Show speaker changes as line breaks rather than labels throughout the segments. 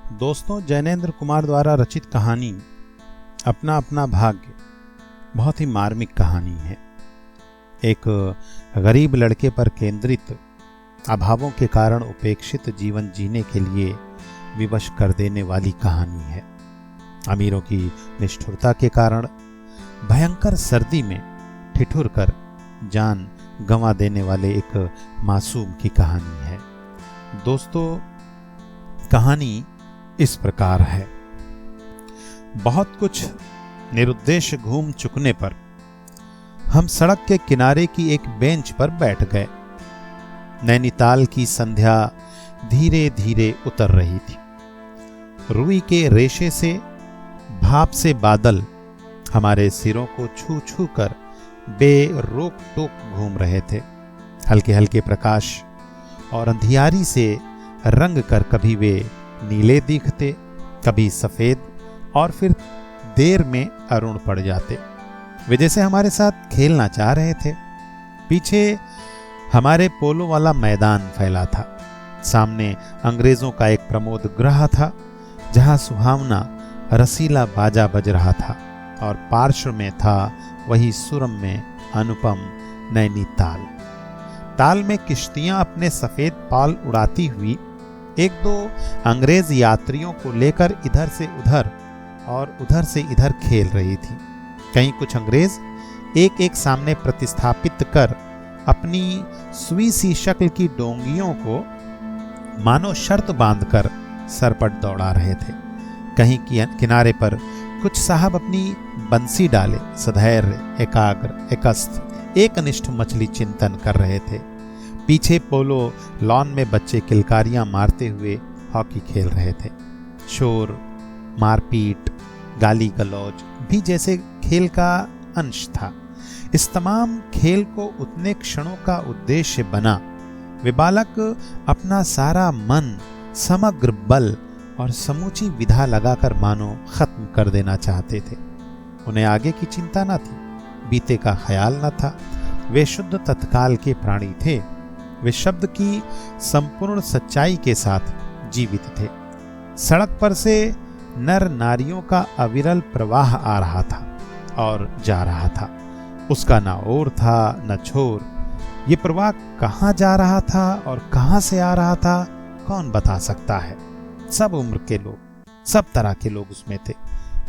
दोस्तों, जैनेंद्र कुमार द्वारा रचित कहानी अपना अपना भाग्य बहुत ही मार्मिक कहानी है। एक गरीब लड़के पर केंद्रित, अभावों के कारण उपेक्षित जीवन जीने के लिए विवश कर देने वाली कहानी है। अमीरों की निष्ठुरता के कारण भयंकर सर्दी में ठिठुर कर जान गंवा देने वाले एक मासूम की कहानी है। दोस्तों, कहानी इस प्रकार है। बहुत कुछ निरुद्देश्य घूम चुकने पर हम सड़क के किनारे की एक बेंच पर बैठ गए। नैनीताल की संध्या धीरे धीरे उतर रही थी। रुई के रेशे से भाप से बादल हमारे सिरों को छू छू कर बेरोक टोक घूम रहे थे। हल्के हल्के प्रकाश और अंधियारी से रंग कर कभी वे नीले दिखते, कभी सफेद, और फिर देर में अरुण पड़ जाते। वे जैसे हमारे साथ खेलना चाह रहे थे। पीछे हमारे पोलो वाला मैदान फैला था। सामने अंग्रेजों का एक प्रमोद गृह था, जहां सुहावना रसीला बाजा बज रहा था, और पार्श्व में था वही सुरम में अनुपम नैनीताल। ताल में किश्तियां अपने सफेद पाल उड़ाती हुई एक दो अंग्रेज यात्रियों को लेकर इधर से उधर और उधर से इधर खेल रही थी। कहीं कुछ अंग्रेज एक एक सामने प्रतिस्थापित कर अपनी सुई सी शक्ल की डोंगियों को मानो शर्त बांधकर सरपट दौड़ा रहे थे। कहीं किनारे पर कुछ साहब अपनी बंसी डाले सधैर्य, एकाग्र, एकस्थ, एकनिष्ठ मछली चिंतन कर रहे थे। पीछे पोलो लॉन में बच्चे किलकारियां मारते हुए हॉकी खेल रहे थे। शोर, मारपीट, गाली गलौज भी जैसे खेल का अंश था। इस तमाम खेल को उतने क्षणों का उद्देश्य बना। वे बालक अपना सारा मन, समग्र बल और समूची विधा लगाकर मानो खत्म कर देना चाहते थे। उन्हें आगे की चिंता न थी, बीते का ख्याल न था। वे शुद्ध तत्काल के प्राणी थे। वे शब्द की संपूर्ण सच्चाई के साथ जीवित थे। सड़क पर से नर नारियों का अविरल प्रवाह आ रहा था और जा रहा था। उसका न ओर था न छोर। ये प्रवाह कहाँ जा रहा था और कहाँ से आ रहा था, कौन बता सकता है। सब उम्र के लोग, सब तरह के लोग उसमें थे।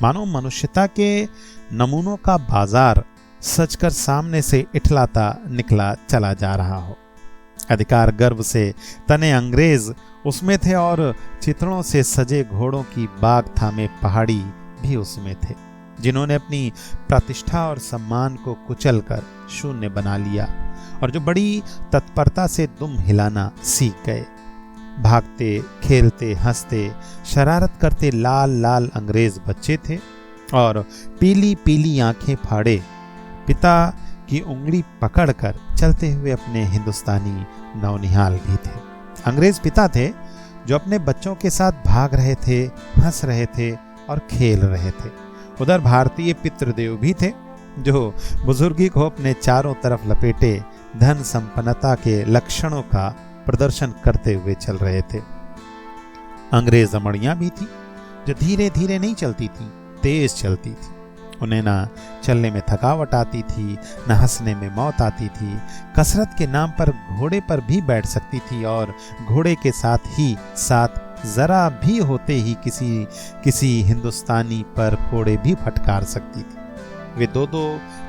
मानो मनुष्यता के नमूनों का बाजार सजकर सामने से इठलाता निकला चला जा रहा हो। अधिकार गर्व से तने अंग्रेज उसमें थे और चित्रों से सजे घोड़ों की बाग थामे पहाड़ी भी उसमें थे, जिन्होंने अपनी प्रतिष्ठा और सम्मान को कुचलकर शून्य बना लिया और जो बड़ी तत्परता से दुम हिलाना सीख गए। भागते, खेलते, हंसते, शरारत करते लाल लाल अंग्रेज बच्चे थे और पीली पीली आंखें फाड़े पिता की उंगली पकड़कर चलते हुए अपने हिंदुस्तानी नौनिहाल भी थे। अंग्रेज पिता थे जो अपने बच्चों के साथ भाग रहे थे, हंस रहे थे और खेल रहे थे। उधर भारतीय पितृदेव भी थे जो बुजुर्गी को अपने चारों तरफ लपेटे धन संपन्नता के लक्षणों का प्रदर्शन करते हुए चल रहे थे। अंग्रेज अमड़ियां भी थी जो धीरे धीरे नहीं चलती थी, तेज चलती थी। उन्हें ना चलने में थकावट आती थी, न हंसने में मौत आती थी। कसरत के नाम पर घोड़े पर भी बैठ सकती थी और घोड़े के साथ जरा भी होते ही किसी हिंदुस्तानी पर कोड़े भी फटकार सकती थी। वे 2-2,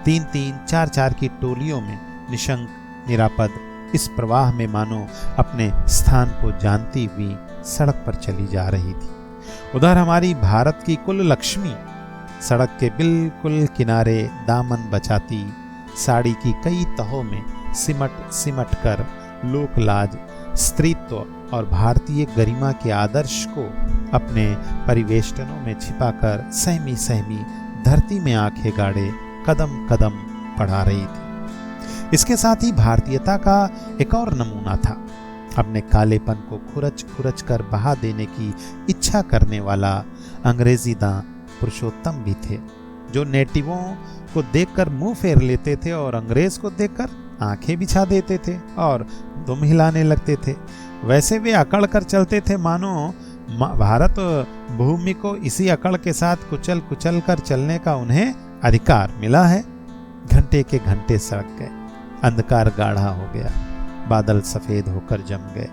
3-3, 4-4 की टोलियों में निशंक, निरापद इस प्रवाह में मानो अपने स्थान को जानती हुई सड़क पर चली जा रही थी। उधर हमारी भारत की कुल लक्ष्मी सड़क के बिल्कुल किनारे दामन बचाती, साड़ी की कई तहों में सिमट कर लोकलाज, स्त्रीत्व और भारतीय गरिमा के आदर्श को अपने परिवेष्टनों में छिपाकर सहमी सहमी धरती में आंखें गाड़े कदम कदम बढ़ा रही थी। इसके साथ ही भारतीयता का एक और नमूना था। अपने कालेपन को खुरच खुरच कर बहा देने की इच्छा करने वाला अंग्रेजी दां पुरुषोत्तम भी थे, जो नेटिवों को देखकर मुंह फेर लेते थे और अंग्रेज को देखकर आंखें बिछा देते थे और दुम हिलाने लगते थे। वैसे वे अकड़ कर चलते थे मानो भारत भूमि को इसी अकड़ के साथ कुचल कुचल कर चलने का उन्हें अधिकार मिला है। घंटे के घंटे सड़क गए, अंधकार गाढ़ा हो गया, बादल सफेद होकर जम गए,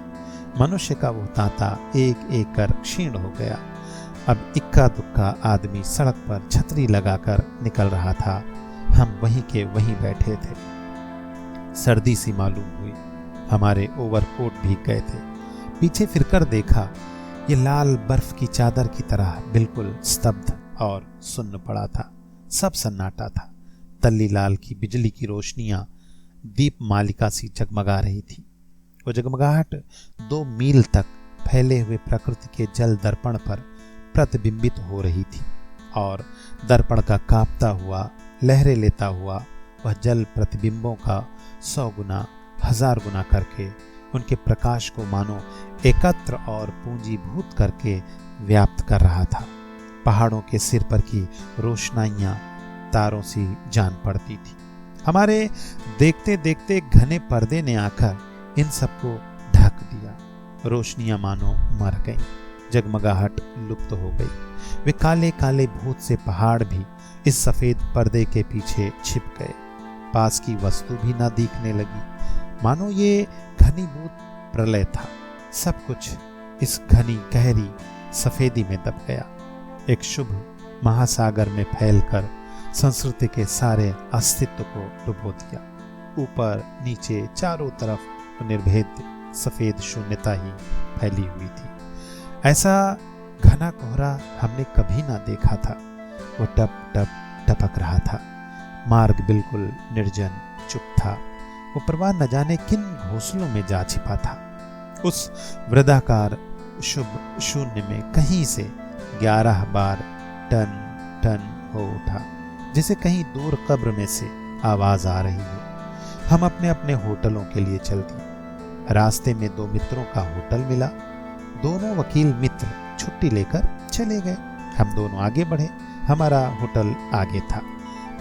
मनुष्य का वो तांता एक एक कर क्षीण हो गया। अब इक्का दुक्का आदमी सड़क पर छतरी लगाकर निकल रहा था। हम वहीं के वहीं बैठे थे। सर्दी सी मालूम हुई, हमारे ओवरकोट भीग गए थे। पीछे फिरकर देखा, ये लाल बर्फ की चादर की तरह बिल्कुल स्तब्ध और सुन्न पड़ा था। सब सन्नाटा था। तल्ली लाल की बिजली की रोशनियां दीप मालिका सी जगमगा रही थी। वो जगमगाहट 2 मील तक फैले हुए प्रकृति के जल दर्पण पर प्रतिबिंबित हो रही थी और दर्पण का कांपता हुआ, लहरें लेता हुआ वह जल प्रतिबिंबों का 100 गुना, 1000 गुना करके उनके प्रकाश को मानो एकत्र और पूंजीभूत करके व्याप्त कर रहा था। पहाड़ों के सिर पर की रोशनाइयां तारों सी जान पड़ती थी। हमारे देखते देखते घने पर्दे ने आकर इन सबको ढक दिया। रोशनियां मानो मर गईं, जगमगाहट लुप्त हो गई। वे काले काले भूत से पहाड़ भी इस सफेद पर्दे के पीछे छिप गए। पास की वस्तु भी ना दिखने लगी, मानो ये घनीभूत प्रलय था। सब कुछ इस घनी गहरी सफेदी में दब गया। एक शुभ महासागर में फैलकर संस्कृति के सारे अस्तित्व को डुबो दिया। ऊपर नीचे चारों तरफ निर्भेद सफेद शून्यता ही फैली हुई थी। ऐसा घना कोहरा हमने कभी ना देखा था। वो टप टप टपक रहा था। मार्ग बिल्कुल निर्जन चुप था। वो परवाह न जाने किन घोंसलों में जा छिपा था। उस वृद्धाकार शुभ शून्य में कहीं से 11 बार टन टन हो उठा, जैसे कहीं दूर कब्र में से आवाज आ रही हो। हम अपने अपने होटलों के लिए चल दिए। रास्ते में 2 मित्रों का होटल मिला। दोनों वकील मित्र छुट्टी लेकर चले गए। हम दोनों आगे बढ़े। हमारा होटल आगे था।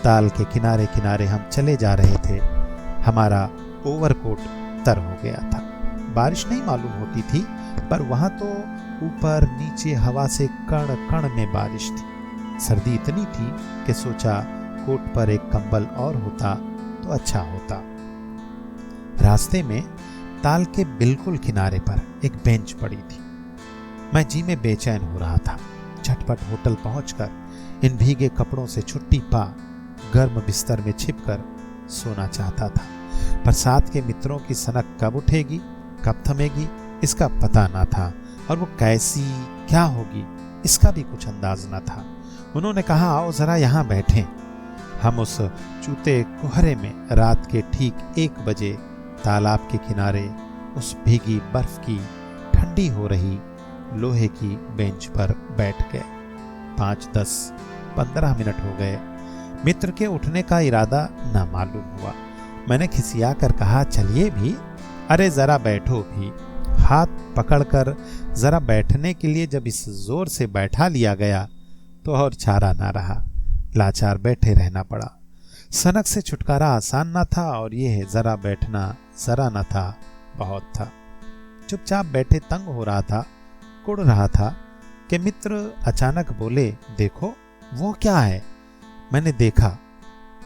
ताल के किनारे किनारे हम चले जा रहे थे। हमारा ओवरकोट तर हो गया था। बारिश नहीं मालूम होती थी, पर वहां तो ऊपर नीचे हवा से कण कण में बारिश थी। सर्दी इतनी थी कि सोचा कोट पर एक कंबल और होता तो अच्छा होता। रास्ते में ताल के बिल्कुल किनारे पर एक बेंच पड़ी थी। मैं जी में बेचैन हो रहा था। झटपट होटल पहुंचकर इन भीगे कपड़ों से छुट्टी पा गर्म बिस्तर में छिपकर सोना चाहता था, पर साथ के मित्रों की सनक कब उठेगी, कब थमेगी, इसका पता ना था। और वो कैसी क्या होगी, इसका भी कुछ अंदाज न था। उन्होंने कहा, आओ जरा यहाँ बैठें। हम उस चूते कोहरे में रात के ठीक 1 बजे तालाब के किनारे उस भीगी बर्फ की ठंडी हो रही लोहे की बेंच पर बैठ गए। 5, 10, 15 मिनट हो गए। मित्र के उठने का इरादा ना मालूम हुआ। मैंने खिसिया कर कहा, चलिए भी, अरे जरा बैठो भी। हाथ पकड़कर जरा बैठने के लिए जब इस जोर से बैठा लिया गया तो और चारा ना रहा। लाचार बैठे रहना पड़ा। सनक से छुटकारा आसान ना था और ये जरा बैठना जरा ना था, बहुत था। चुपचाप बैठे तंग हो रहा था, कुड़ रहा था कि मित्र अचानक बोले, देखो वो क्या है। मैंने देखा,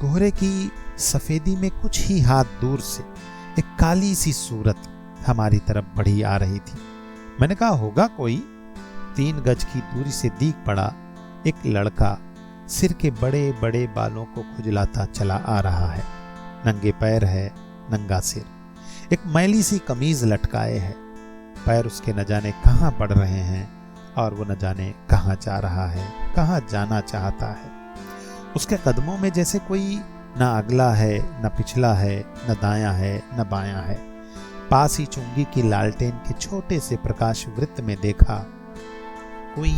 कोहरे की सफेदी में कुछ ही हाथ दूर से एक काली सी सूरत हमारी तरफ बढ़ी आ रही थी। मैंने कहा, होगा कोई। 3 गज की दूरी से दिख पड़ा एक लड़का सिर के बड़े बड़े बालों को खुजलाता चला आ रहा है। नंगे पैर है, नंगा सिर, एक मैली सी कमीज लटकाए है। पैर उसके न जाने कहाँ पड़ रहे हैं और वो न जाने कहाँ जा रहा है, कहाँ जाना चाहता है। उसके कदमों में जैसे कोई न अगला है, न पिछला है, न दायां है, न बायां है। पास ही चुंगी की लालटेन के छोटे से प्रकाश वृत्त में देखा, कोई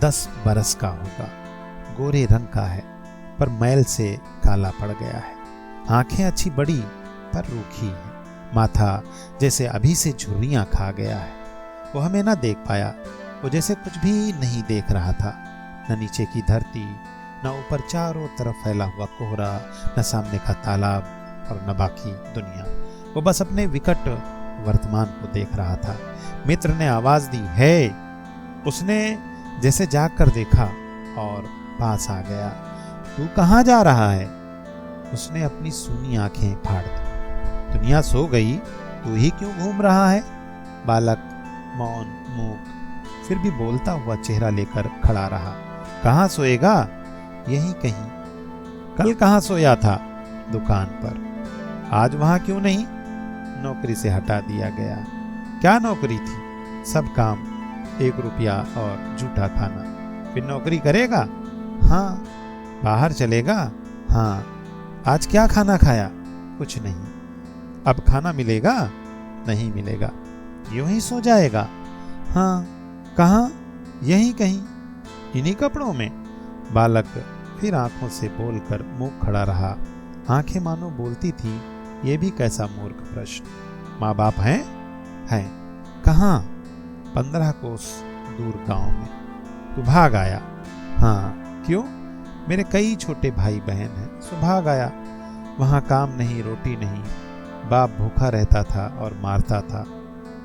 10 बरस का होगा। गोरे रंग का है, पर मैल से काला पड़ गया है। आंखें अच्छी बड़ी पर रूखी है। माथा जैसे अभी से झुर्रियां खा गया है। वो हमें ना देख पाया। वो जैसे कुछ भी नहीं देख रहा था। न नीचे की धरती, न ऊपर चारों तरफ फैला हुआ कोहरा, न सामने का तालाब और न बाकी दुनिया। वो बस अपने विकट वर्तमान को देख रहा था। मित्र ने आवाज दी, है। उसने जैसे जाग कर देखा और पास आ गया। तू कहाँ जा रहा है? उसने अपनी सूनी आंखें फाड़ दी। दुनिया सो गई, तू ही क्यों घूम रहा है? बालक मौन मूक फिर भी बोलता हुआ चेहरा लेकर खड़ा रहा। कहाँ सोएगा? यहीं कहीं। कल कहाँ सोया था? दुकान पर। आज वहां क्यों नहीं? नौकरी से हटा दिया गया। क्या नौकरी थी? सब काम, 1 रुपया और जूठा खाना। फिर नौकरी करेगा? हाँ। बाहर चलेगा? हाँ। आज क्या खाना खाया? कुछ नहीं। अब खाना मिलेगा? नहीं मिलेगा। यूं ही सो जाएगा? हाँ। कहाँ? यहीं कहीं, इन्हीं कपड़ों में। बालक फिर आंखों से बोलकर मुंह खड़ा रहा। आंखें मानो बोलती थी, ये भी कैसा मूर्ख प्रश्न। माँ बाप हैं? हैं। कहाँ? 15 कोस दूर गांव में। तू भाग आया? हाँ। क्यों? मेरे कई छोटे भाई बहन हैं, सो भाग आया। वहां काम नहीं, रोटी नहीं। बाप भूखा रहता था और मारता था।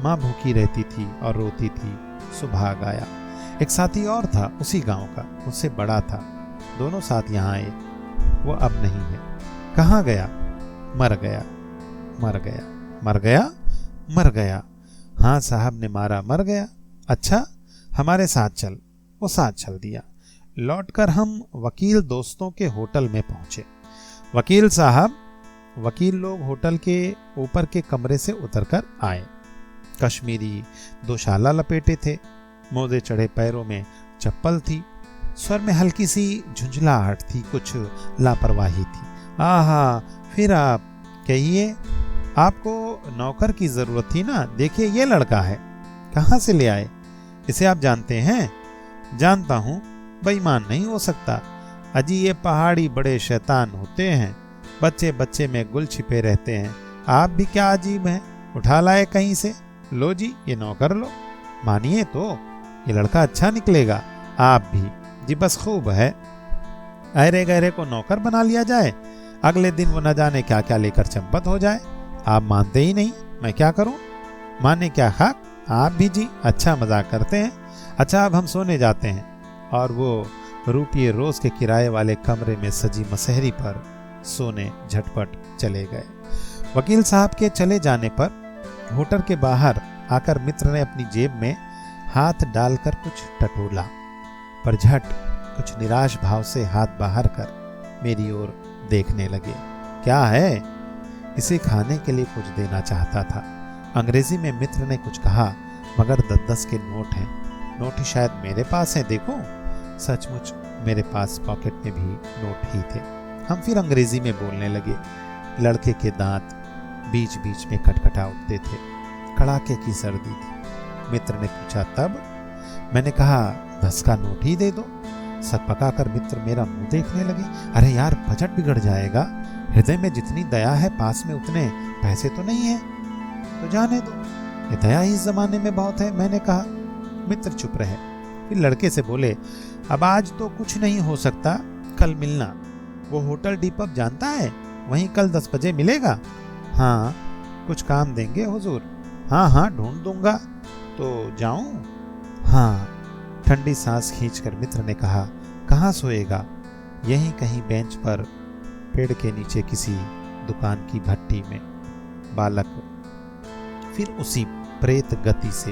माँ भूखी रहती थी और रोती थी, सो भाग आया। एक साथी और था उसी गांव का, मुझसे बड़ा था। दोनों साथ यहाँ आए। वो अब नहीं है। कहाँ गया? मर गया। मर गया। मर गया? मर गया। हाँ साहब ने मारा, मर गया। अच्छा, हमारे साथ चल। वो साथ चल दिया। लौटकर हम वकील दोस्तों के होटल में पहुंचे। वकील साहब, वकील लोग होटल के ऊपर के कमरे से उतरकर आए। कश्मीरी 2 शाला लपेटे थे, मोजे चढ़े पैरों में चप्पल थी। स्वर में हल्की सी झुंझलाहट थी, कुछ लापरवाही थी। आहा, फिर आप कहिए। आपको नौकर की जरूरत थी ना? देखिए ये लड़का है। कहाँ से ले आए? इसे आप जानते हैं? जानता हूँ, बेईमान नहीं हो सकता। अजी ये पहाड़ी बड़े शैतान होते हैं। बच्चे बच्चे में गुल छिपे रहते हैं। आप भी क्या अजीब हैं, उठा लाए कहीं से। लो जी, ये नौकर लो। मानिए तो ये लड़का अच्छा निकलेगा। आप भी जी, बस खूब है। अरे गहरे को नौकर बना लिया जाए, अगले दिन वो न जाने क्या क्या लेकर चंपत हो जाए। आप मानते ही नहीं, मैं क्या करूं? माने क्या खाक? आप भी जी, अच्छा मजाक करते हैं। अच्छा, अब हम सोने जाते हैं। और वो रुपये रोज के किराए वाले कमरे में सजी मसहरी पर सोने झटपट चले गए। वकील साहब के चले जाने पर होटल के बाहर आकर मित्र ने अपनी जेब में हाथ डालकर कुछ टटोला, पर झट कुछ निराश भाव से हाथ बाहर कर मेरी ओर देखने लगे। क्या है? इसे खाने के लिए कुछ देना चाहता था। अंग्रेजी में मित्र ने कुछ कहा, मगर 10-10 के नोट हैं। नोट ही शायद मेरे पास हैं, देखो। सचमुच मेरे पास पॉकेट में भी नोट ही थे। हम फिर अंग्रेजी में बोलने लगे। लड़के के दांत बीच बीच में खटखटा उठते थे। कड़ाके की सर्दी थी। मित्र ने पूछा, तब? मैंने कहा, 10 का नोट ही दे दो। सक पकाकर मित्र मेरा मुंह देखने लगे। अरे यार, बजट बिगड़ जाएगा। हृदय में जितनी दया है, पास में उतने पैसे तो नहीं है। तो जाने दो, ये दया ही इस जमाने में बहुत है, मैंने कहा। मित्र चुप रहे। फिर लड़के से बोले, अब आज तो कुछ नहीं हो सकता, कल मिलना। वो होटल डी पब जानता है, वहीं कल 10 बजे मिलेगा। हाँ, कुछ काम देंगे हुजूर? हाँ हाँ, ढूंढ दूंगा। तो जाऊं? हाँ। ठंडी सांस खींचकर मित्र ने कहा, कहाँ सोएगा? यहीं कहीं बेंच पर, पेड़ के नीचे किसी दुकान की भट्टी में। बालक फिर उसी प्रेत गति से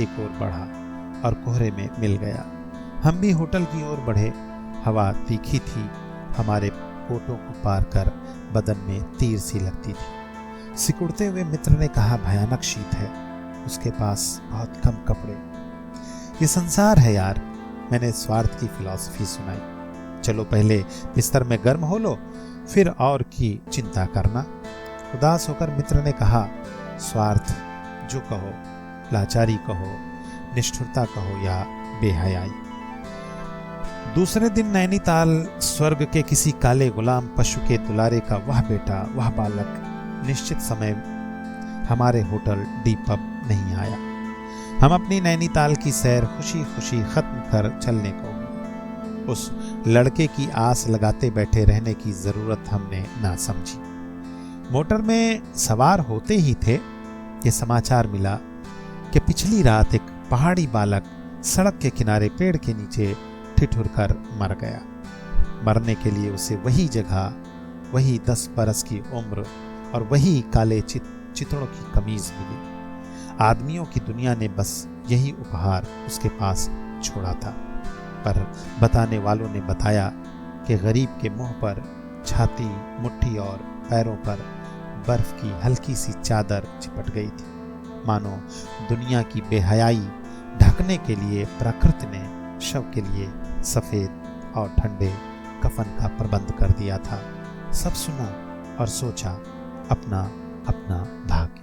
एक ओर बढ़ा और कोहरे में मिल गया। हम भी होटल की ओर बढ़े। हवा तीखी थी, हमारे कोटों को पार कर बदन में तीर सी लगती थी। सिकुड़ते हुए मित्र ने कहा, भयानक शीत है, उसके पास बहुत कम कपड़े। ये संसार है यार, मैंने स्वार्थ की फिलॉसफी सुनाई। चलो पहले बिस्तर में गर्म हो लो, फिर और की चिंता करना। उदास होकर मित्र ने कहा, स्वार्थ जो कहो, लाचारी कहो, निष्ठुरता कहो या बेहयाई। दूसरे दिन नैनीताल स्वर्ग के किसी काले गुलाम पशु के दुलारे का वह बेटा, वह बालक निश्चित समय हमारे होटल डी पब नहीं आया। हम अपनी नैनीताल की सैर खुशी खुशी खत्म कर चलने को हुए। उस लड़के की आस लगाते बैठे रहने की जरूरत हमने ना समझी। मोटर में सवार होते ही थे ये समाचार मिला कि पिछली रात एक पहाड़ी बालक सड़क के किनारे पेड़ के नीचे ठिठुर कर मर गया। मरने के लिए उसे वही जगह, वही 10 बरस की उम्र और वही काले चितड़ों की कमीज मिली। आदमियों की दुनिया ने बस यही उपहार उसके पास छोड़ा था। पर बताने वालों ने बताया कि गरीब के मुंह पर, छाती, मुट्ठी और पैरों पर बर्फ की हल्की सी चादर चिपट गई थी, मानो दुनिया की बेहयाई ढकने के लिए प्रकृति ने शव के लिए सफेद और ठंडे कफन का प्रबंध कर दिया था। सब सुना और सोचा अपना अपना भाग्य।